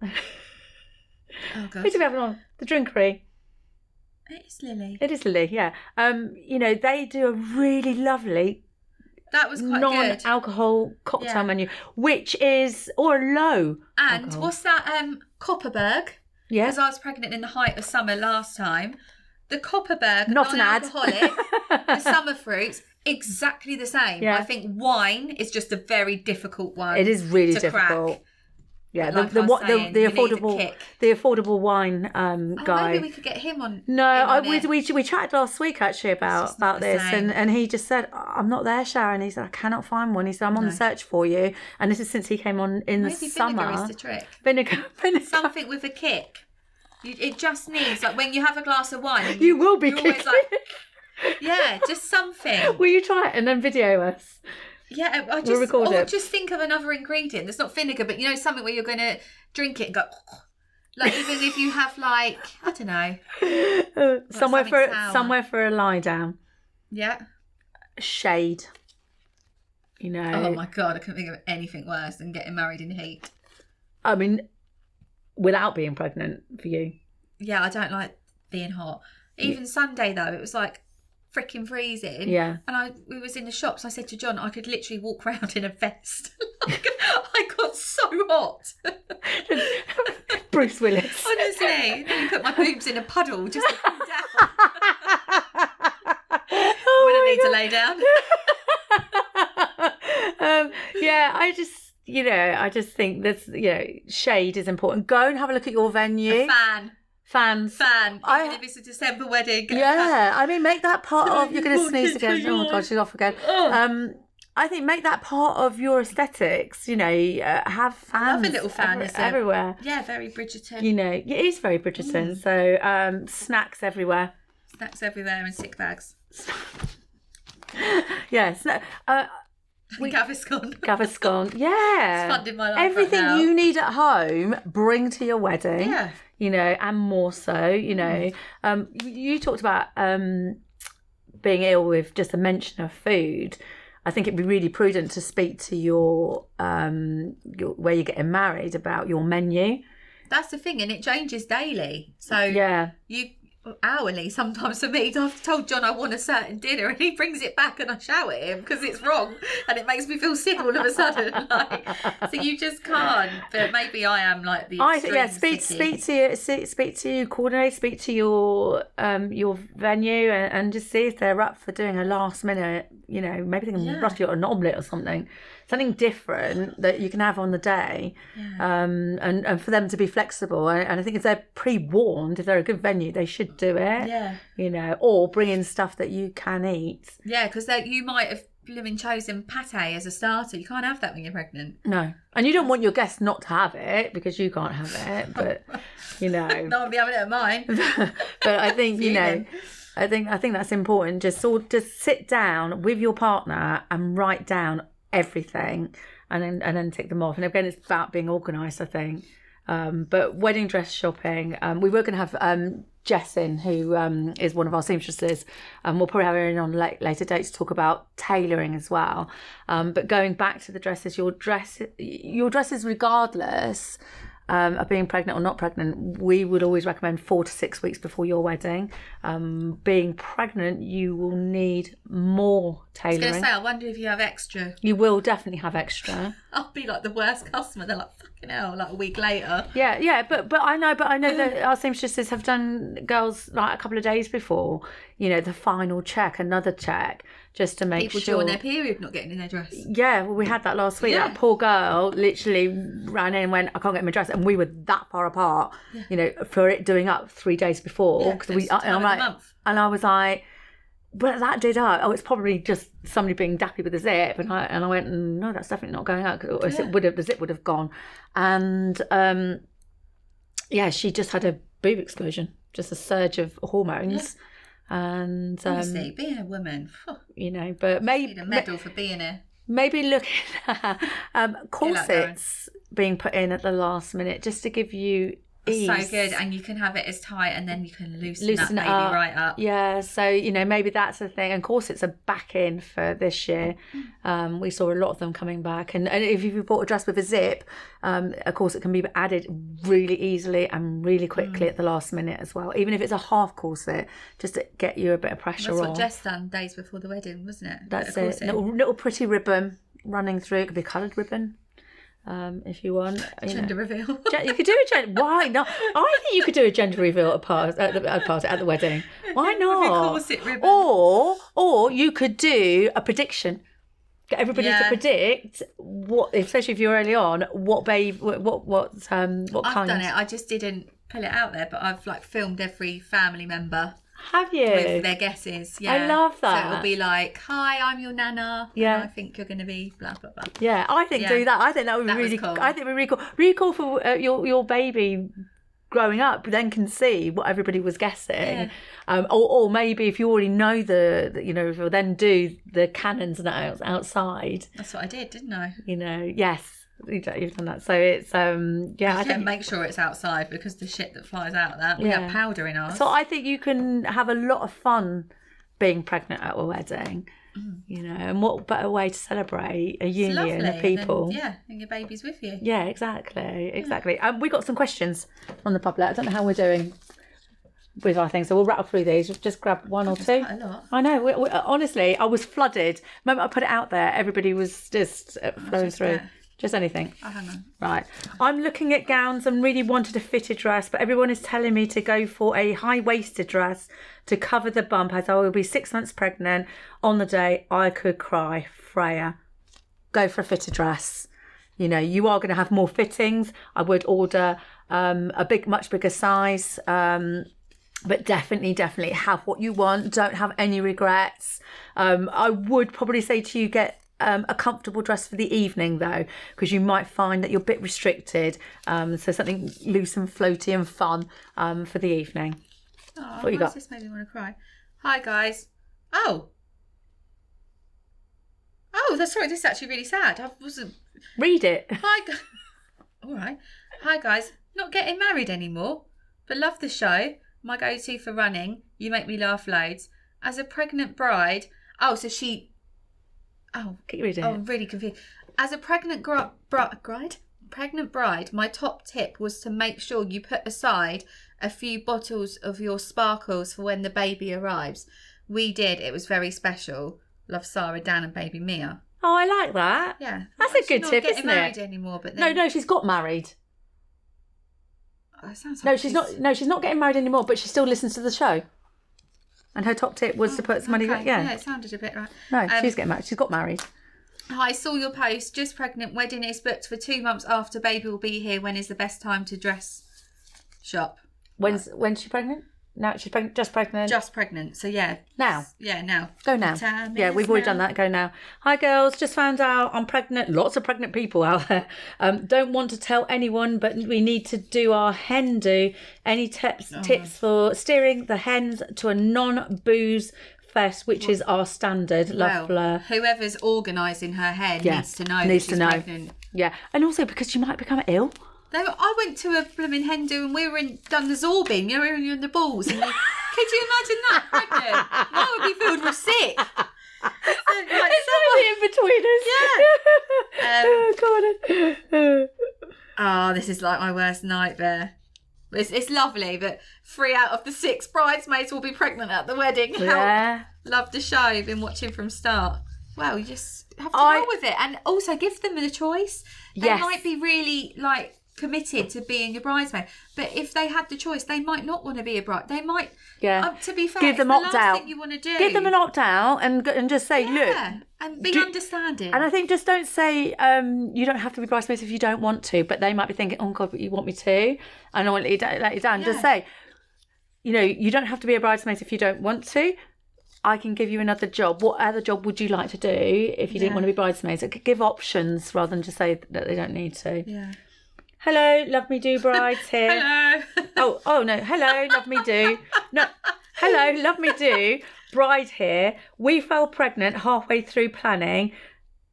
Oh, God. Who did we have on? The Drinkery. It is Lily. It is Lily, yeah. They do a really lovely... That was quite non-alcohol cocktail menu, which is... Or a low And alcohol. What's that? Copperberg. Yeah. Because I was pregnant in the height of summer last time. The Copperberg, not an ad. non-alcoholic, the summer fruits, exactly the same. Yeah. I think wine is just a very difficult one. It is really to difficult. Crack. Yeah, like the affordable wine guy. Maybe we could get him on. No, we chatted last week actually about this, and he just said, I'm not there, Sharon. He said, I cannot find one. He said, I'm on the search for you, and this is since he came on in the summer. Vinegar is the trick. Vinegar. Something with a kick. It just needs, like, when you have a glass of wine, you will be kicking. Yeah, just something. Will you try it and then video us? Yeah, we'll record it. Just think of another ingredient that's not vinegar, but something where you're going to drink it and go, like, even if you have, like, I don't know, somewhere for a lie down. Yeah. Shade. Oh my God, I couldn't think of anything worse than getting married in heat. I mean, without being pregnant for you. Yeah, I don't like being hot. Even Sunday though, it was like freaking freezing. Yeah. And we was in the shops. I said to John, I could literally walk around in a vest. I got so hot. Bruce Willis. Honestly, then you put my boobs in a puddle just to cool down. Wouldn't need to lay down. I just think that shade is important. Go and have a look at your venue. A fan. Fans. Even if it's a December wedding. Yeah, I mean, make that part of... You're going to sneeze again. Oh my God, she's off again. I think make that part of your aesthetics. Have fans. I love a little fan everywhere. Yeah, very Bridgerton. It is very Bridgerton. So snacks everywhere. Snacks everywhere and sick bags. Yes. Gaviscon. Yeah. It's funding my life. Everything right now. you need at home, bring to your wedding. Yeah. And more so, you talked about being ill with just a mention of food. I think it'd be really prudent to speak to your where you're getting married about your menu. That's the thing, and it changes daily. So you hourly sometimes for me. I've told John I want a certain dinner and he brings it back and I shout at him because it's wrong and it makes me feel sick all of a sudden. So you just can't. But maybe I am like the speak to you, coordinate, speak to your venue and just see if they're up for doing a last minute, maybe they can rush you an omelette or something different that you can have on the day. And for them to be flexible, and I think if they're pre-warned, if they're a good venue, they should do it, or bring in stuff that you can eat, because you might have chosen pate as a starter. You can't have that when you're pregnant. No, and you don't want your guests not to have it because you can't have it, but no one will be having it at mine. But I think I think that's important. Just sit down with your partner and write down everything and then tick them off. And again, it's about being organised, I think. But wedding dress shopping, we were going to have Jess in, who is one of our seamstresses, and we'll probably have her in on a later date to talk about tailoring as well. But going back to the dresses, your dresses regardless of being pregnant or not pregnant, we would always recommend 4 to 6 weeks before your wedding. Being pregnant, you will need more tailoring. I was going to say, I wonder if you have extra. You will definitely have extra. I'll be like the worst customer. They're like, fucking hell, like a week later. Yeah, but I know that our seamstresses have done girls like a couple of days before, the final check, another check, just to make people sure. People during their period not getting in their dress. Yeah, well, we had that last week. That poor girl literally ran in and went, I can't get in my dress, and we were that far apart, for it doing up 3 days before. And I was like, but that did up. Oh, it's probably just somebody being dappy with a zip, and I went, no, that's definitely not going up. The zip would have gone, and she just had a boob explosion, just a surge of hormones. Yeah. And honestly, being a woman, but maybe need a medal for being a. Maybe looking at corsets being put in at the last minute just to give you ease. So good, and you can have it as tight, and then you can loosen that baby right up. Yeah, so maybe that's the thing. And corsets are back in for this year. We saw a lot of them coming back, and if you bought a dress with a zip, a corset can be added really easily and really quickly at the last minute as well. Even if it's a half corset, just to get you a bit of pressure on. That's what Jess done days before the wedding, wasn't it? That's it. Little pretty ribbon running through. It could be a coloured ribbon. If you want gender reveal, you could do a gender. Why not? I think you could do a gender reveal at the wedding. Why not? Corset ribbon. Or you could do a prediction. Get everybody to predict what, especially if you're early on, what kind. I've done it. I just didn't pull it out there, but I've filmed every family member. Have you? With their guesses, yeah. I love that. So it'll be like, hi, I'm your nana. Yeah. And I think you're going to be blah, blah, blah. Yeah, I think do that. I think that would be really cool. I think it would be really cool. Really cool for your baby growing up, then can see what everybody was guessing. Yeah. Or maybe if you already know then do the cannons and outside. That's what I did, didn't I? Yes. You've done that, so it's I think make sure it's outside because the shit that flies out of that we have powder in ours. So I think you can have a lot of fun being pregnant at a wedding, and what better way to celebrate a union of people? And your baby's with you. Yeah, exactly. We got some questions from the public. I don't know how we're doing with our things, so we'll rattle through these. Just grab one or two. Quite a lot. I know. We, honestly, I was flooded. The moment I put it out there, everybody was just flowing through. There. Just anything. Oh, hang on. Right. I'm looking at gowns and really wanted a fitted dress, but everyone is telling me to go for a high-waisted dress to cover the bump as I will be 6 months pregnant. On the day, I could cry. Freya. Go for a fitted dress. You are going to have more fittings. I would order much bigger size. But definitely have what you want. Don't have any regrets. I would probably say to you, get a comfortable dress for the evening though, because you might find that you're a bit restricted, so something loose and floaty and fun for the evening. What you got? This made me want to cry. Hi guys. Sorry, this is actually really sad. I wasn't. Read it. All right. Hi guys, not getting married anymore, but love the show. My go-to for running. You make me laugh loads. As a pregnant bride. So she keep reading. I'm really confused. As a pregnant bride, my top tip was to make sure you put aside a few bottles of your sparkles for when the baby arrives. We did. It was very special. Love, Sarah, Dan, and baby Mia. Oh, I like that. Yeah, that's a good tip, isn't it? She's not getting married anymore, but then... No, she's got married. Oh, it sounds like she's not. No, she's not getting married anymore, but she still listens to the show. And her top tip was to put some money. Okay. Yeah, it sounded a bit right. No, she's getting married. She's got married. I saw your post. Just pregnant. Wedding is booked for 2 months after baby will be here. When is the best time to dress shop? When's she pregnant? No, she's pregnant. Just pregnant. Just pregnant. So yeah. Now. Yeah, now. Go now. Yeah, we've already done that. Go now. Hi girls, just found out I'm pregnant. Lots of pregnant people out there. Don't want to tell anyone, but we need to do our hen do. Any tips for steering the hens to a non-booze fest, which is our standard. Love, Fleur. Whoever's organising her hen needs to know that she's pregnant. Yeah, and also because she might become ill. I went to a blooming hen do and we were done the Zorbing, we were in the balls. And could you imagine that pregnant? I would be filled with sick. It's in between us. Yeah. This is like my worst nightmare. It's lovely, but 3 out of the 6 bridesmaids will be pregnant at the wedding. Yeah. Love the show. Been watching from start. Well, you just have to roll with it, and also give them the choice. They might be really committed to being a bridesmaid, but if they had the choice, they might not want to be a bride. They might. To be fair, give them opt out. Thing you want to do. Give them an opt out and just say, look, and be understanding. And I think just don't say you don't have to be bridesmaids if you don't want to, but they might be thinking, oh God, but you want me to, and I want to let you down. Just say, you don't have to be a bridesmaid if you don't want to. I can give you another job. What other job would you like to do if you didn't want to be bridesmaids? It could give options rather than just say that they don't need to. Yeah. Hello, love me do brides here. Hello. Oh no. Hello, love me do. No. Hello, love me do. Bride here. We fell pregnant halfway through planning.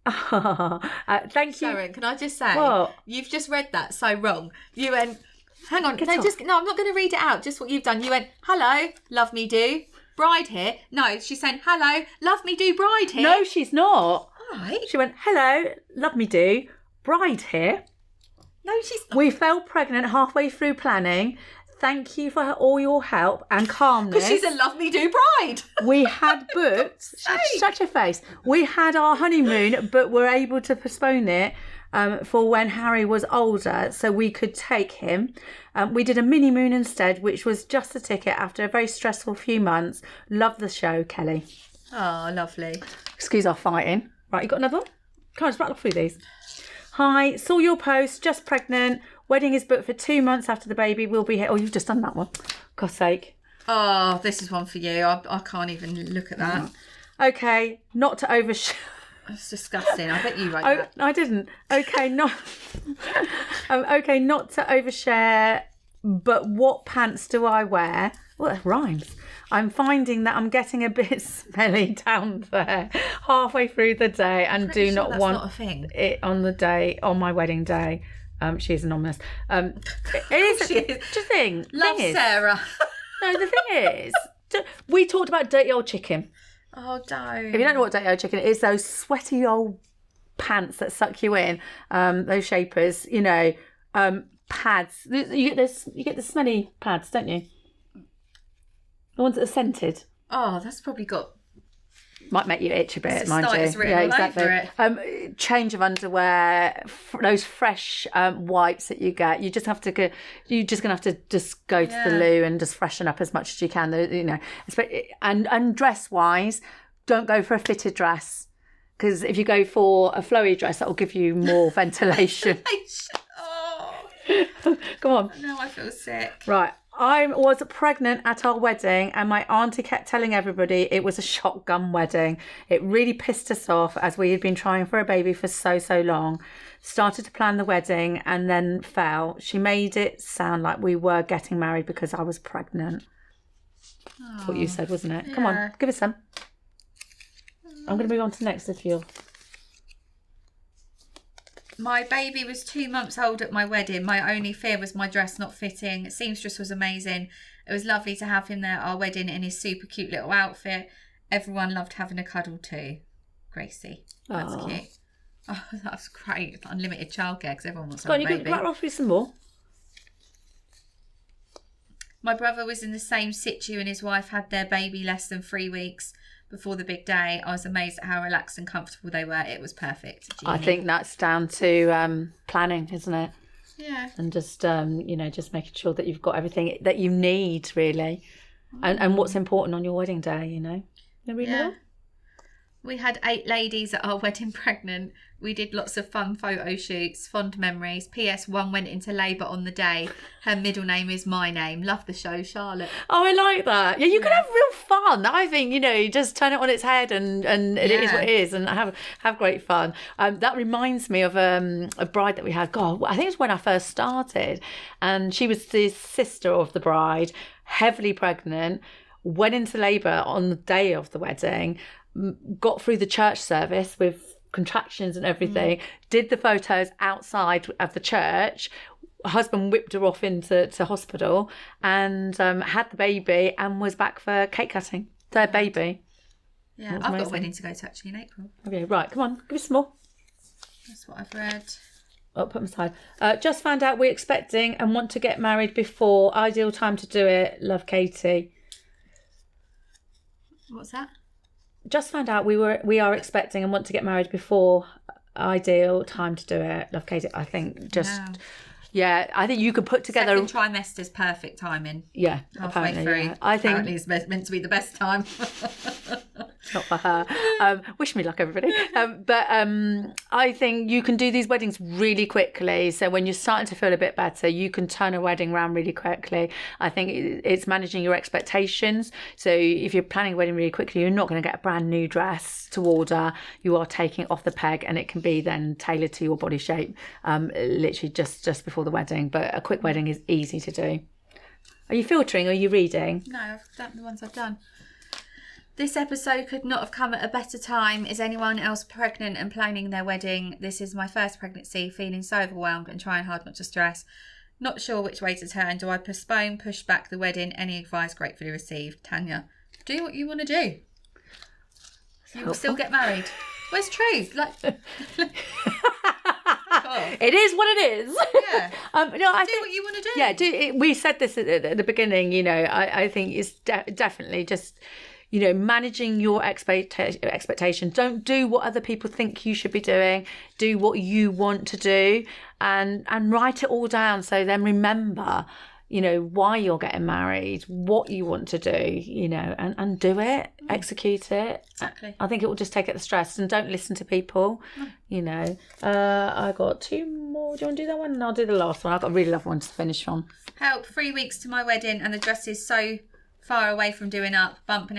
Thank you. Sharon, can I just say, what? You've just read that so wrong. You went, hang on, no, I'm not going to read it out. Just what you've done. You went, hello, love me do. Bride here. No, she's saying, hello, love me do, bride here. No, she's not. All right. She went, hello, love me do, bride here. No, she's not. We fell pregnant halfway through planning. Thank you for all your help and calmness. Because she's a love me do bride. We had booked, shut your face. We had our honeymoon, but were able to postpone it for when Harry was older so we could take him. We did a mini moon instead, which was just a ticket after a very stressful few months. Love the show, Kelly. Oh, lovely. Excuse our fighting. Right, you got another one? Come on, just rattle through these. Hi, saw your post, just pregnant. Wedding is booked for 2 months after the baby will be here. Oh, you've just done that one. God's sake. Oh, this is one for you. I can't even look at that. Okay, not to overshare. That's disgusting. I bet you wrote that. I didn't. Okay, not to overshare, but what pants do I wear? Well, that rhymes. I'm finding that I'm getting a bit smelly down there halfway through the day and do not want not a thing. It on my wedding day. She's anonymous. It is. She is. Just thing. Love thing Sarah. No, the thing is, we talked about dirty old chicken. Oh, don't. If you don't know what dirty old chicken is, those sweaty old pants that suck you in, those shapers, pads. You get the smelly pads, don't you? The ones that are scented. Oh, that's probably got... Might make you itch a bit, mind you. It's written all over it. Change of underwear, those fresh wipes that you get. You just have to go. You're just gonna have to just go to the loo and just freshen up as much as you can. And dress wise, don't go for a fitted dress because if you go for a flowy dress, that will give you more ventilation. Come on. Now I feel sick. Right. I was pregnant at our wedding and my auntie kept telling everybody it was a shotgun wedding. It really pissed us off as we had been trying for a baby for so long. Started to plan the wedding and then fell. She made it sound like we were getting married because I was pregnant. That's what you said, wasn't it? Yeah. Come on, give us some. I'm going to move on to the next if you'll... My baby was 2 months old at my wedding. My only fear was my dress not fitting. Seamstress was amazing. It was lovely to have him there at our wedding in his super cute little outfit. Everyone loved having a cuddle too. Gracie. That's cute. Oh, that's great. Unlimited childcare because everyone wants to Go have on, a you baby. can offer you some more. My brother was in the same situ and his wife had their baby less than 3 weeks before the big day. I was amazed at how relaxed and comfortable they were. It was perfect. Jeannie. I think that's down to planning, isn't it? Yeah. And just, just making sure that you've got everything that you need, really. And what's important on your wedding day, you know? Yeah. We had 8 ladies at our wedding pregnant. We did lots of fun photo shoots, fond memories. PS, one went into labour on the day. Her middle name is my name. Love the show, Charlotte. Oh, I like that. Yeah, you can have real fun. I think, you just turn it on its head and it is what it is and have great fun. That reminds me of a bride that we had. God, I think it was when I first started. And she was the sister of the bride, heavily pregnant, went into labour on the day of the wedding, got through the church service with contractions and everything, did the photos outside of the church. Her husband whipped her off into hospital and had the baby and was back for cake cutting. Their baby. Yeah, I've got a wedding to go to actually in April. Okay, right, come on, give me some more. That's what I've read. I'll put them aside. Just found out we're expecting and want to get married before. Ideal time to do it. Love, Katie. What's that? Just found out we are expecting and want to get married before. Ideal time to do it. Love, Katie. I think just I think you could put together. Second trimester's perfect timing. Yeah, halfway apparently. through. Yeah. I think apparently it's meant to be the best time. Not for her. Wish me luck, everybody. But I think you can do these weddings really quickly. So when you're starting to feel a bit better, you can turn a wedding around really quickly. I think it's managing your expectations. So if you're planning a wedding really quickly, you're not going to get a brand new dress to order. You are taking it off the peg and it can be then tailored to your body shape, literally just before the wedding. But a quick wedding is easy to do. Are you filtering or are you reading? No, I've done the ones I've done. This episode could not have come at a better time. Is anyone else pregnant and planning their wedding? This is my first pregnancy, feeling so overwhelmed and trying hard not to stress. Not sure which way to turn. Do I postpone, push back the wedding? Any advice gratefully received. Tanya, do what you want to do. You will still get married. Where's truth? It is what it is. Yeah. I do what you want to do. Yeah, we said this at the beginning, I think it's definitely just, managing your expectations. Don't do what other people think you should be doing. Do what you want to do and write it all down. So then remember, why you're getting married, what you want to do, and do it, execute it. Exactly. I think it will just take out the stress and don't listen to people. I got 2 more. Do you want to do that one? And I'll do the last one. I've got a really lovely one to finish on. Help, 3 weeks to my wedding and the dress is so far away from doing up. Bump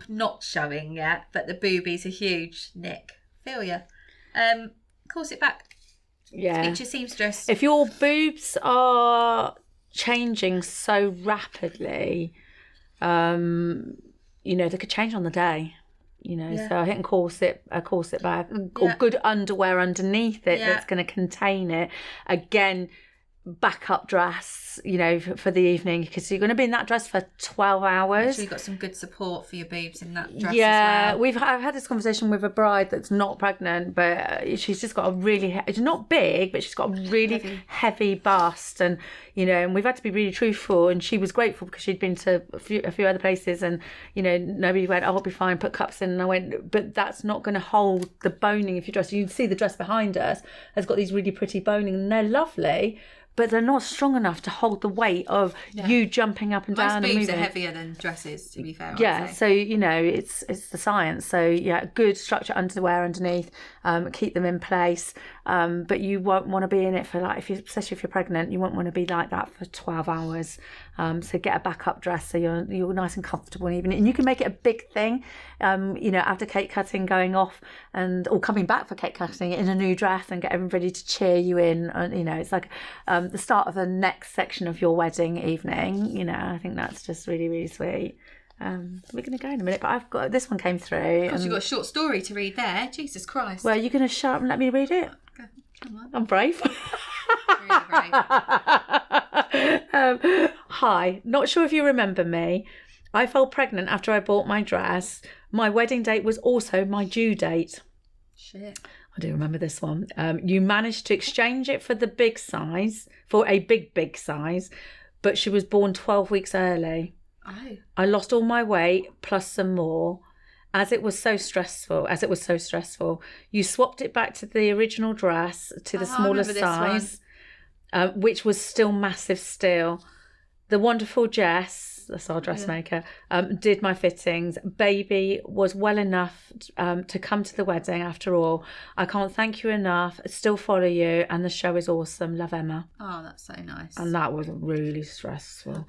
not showing yet, but the boobies are huge. Nick, feel ya. Corset back. Yeah. Speak to your seamstress. If your boobs are changing so rapidly, they could change on the day. So I think a corset bag or good underwear underneath it that's going to contain it. Again, backup dress, for the evening, because you're going to be in that dress for 12 hours. Make sure you've got some good support for your boobs in that dress as well. I've had this conversation with a bride that's not pregnant, but she's just got a really, it's not big, but she's got a really heavy bust, and and we've had to be really truthful, and she was grateful because she'd been to a few other places, and nobody went, oh, I'll be fine, put cups in, and I went, but that's not going to hold the boning of your dress. You can see the dress behind us has got these really pretty boning, and they're lovely, but they're not strong enough to hold the weight of you jumping up and down and moving. Most boobs are heavier than dresses, to be fair. Yeah, so it's the science. So good structure underwear underneath, keep them in place. But you won't want to be in it for especially if you're pregnant, you won't want to be like that for 12 hours. So get a backup dress so you're nice and comfortable, and you can make it a big thing. After cake cutting, going off or coming back for cake cutting in a new dress and get everybody to cheer you in. And it's like the start of the next section of your wedding evening. I think that's just really, really sweet. We're going to go in a minute, but I've got this one came through. Because you've got a short story to read there. Jesus Christ. Well, you're going to shut up and let me read it? Come on. I'm brave. Really brave. Hi, not sure if you remember me. I fell pregnant after I bought my dress. My wedding date was also my due date. Shit. I do remember this one. You managed to exchange it for the big size, for a big size, but she was born 12 weeks early. Oh. I lost all my weight plus some more. As it was so stressful, you swapped it back to the original dress to the smaller size, which was still massive still. The wonderful Jess, that's our dressmaker, did my fittings. Baby was well enough to come to the wedding after all. I can't thank you enough. Still follow you, and the show is awesome. Love, Emma. Oh, that's so nice. And that was really stressful.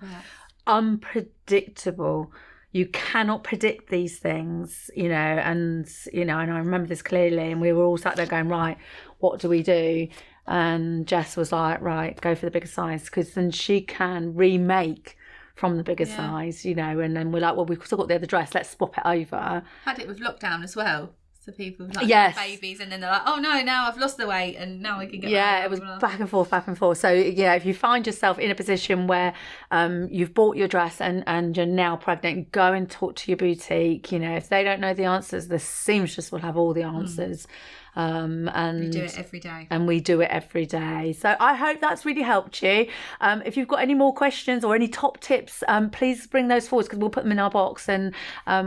Unpredictable. You cannot predict these things, and I remember this clearly, and we were all sat there going, right, what do we do? And Jess was like, right, go for the bigger size, because then she can remake from the bigger size, and then we're like, well, we've still got the other dress, let's swap it over. Had it with lockdown as well. So people like babies, and then they're like, oh no, now I've lost the weight and now I can get it was back and forth. So if you find yourself in a position where you've bought your dress and you're now pregnant, go and talk to your boutique. If they don't know the answers, the seamstress will have all the answers. And we do it every day. And we do it every day. So I hope that's really helped you. If you've got any more questions or any top tips, please bring those forward, because we'll put them in our box, and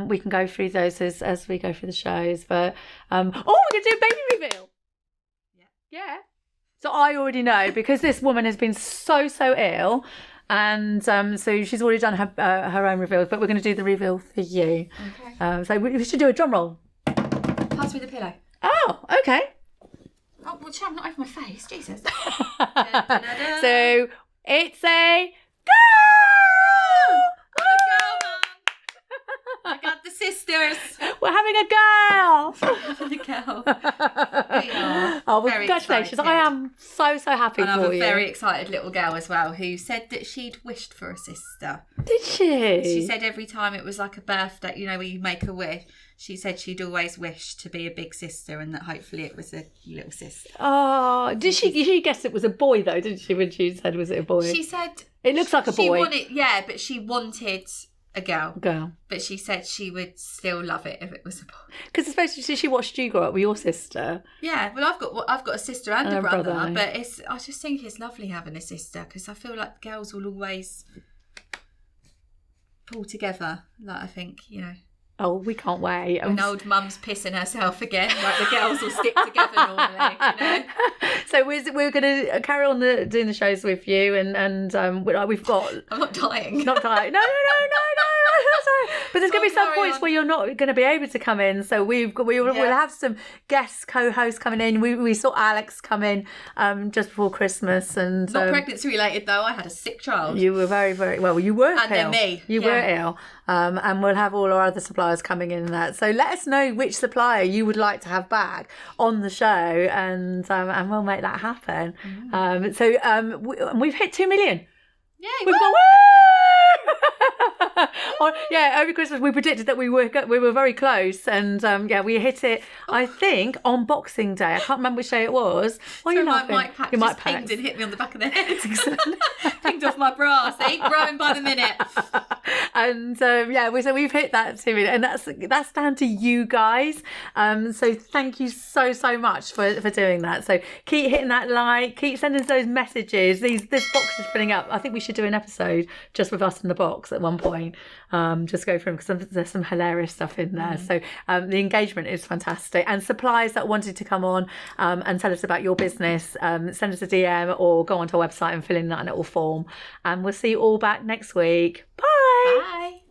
we can go through those as we go through the shows. But we're going to do a baby reveal. Yeah. So I already know, because this woman has been so ill. And so she's already done her own reveals, but we're going to do the reveal for you. Okay. So we should do a drum roll. Pass me the pillow. Oh, okay. Oh, well, I'm not over my face. Jesus. So it's a girl! I got the sisters. We're having a girl. Having a girl. We are. Oh, well, congratulations. Excited. I am so happy and for you. I have a very excited little girl as well, who said that she'd wished for a sister. Did she? She said every time it was like a birthday, where you make a wish, she said she'd always wished to be a big sister, and that hopefully it was a little sister. Oh, did she guess it was a boy though, didn't she, when she said was it a boy? She said it looks like a boy. But she wanted a girl. But she said she would still love it if it was a boy. Because especially she watched you grow up with your sister. Yeah, well, I've got a sister and a brother, but I just think it's lovely having a sister, because I feel like the girls will always pull together. Like, I think, Oh, we can't wait. When old mum's pissing herself again, like the girls will stick together normally, So we're going to carry on doing the shows with you, and we've got... I'm not dying. Not dying. No. Sorry. But there's going to be some points where you're not going to be able to come in. So we'll have some guest co-hosts coming in. We saw Alex come in just before Christmas, and not pregnancy related though. I had a sick child. You were very well. You were and ill. then me. You were ill. And we'll have all our other suppliers coming in and that. So let us know which supplier you would like to have back on the show, and we'll make that happen. We've hit 2 million. Yay! We've got over Christmas we predicted that we were very close, and we hit it. I think on Boxing Day. I can't remember which day it was. Why are you laughing? My mic pack just pinged and hit me on the back of the head. Pinged off my bra. See, growing by the minute. And so we've hit that 2 million, and that's down to you guys. So thank you so much for doing that. So keep hitting that like, keep sending us those messages. This box is filling up. I think we should do an episode just with us in the box at one point. Just go through them, because there's some hilarious stuff in there. So the engagement is fantastic, and suppliers that wanted to come on and tell us about your business, send us a DM or go onto our website and fill in that little form, and we'll see you all back next week. Bye. Bye.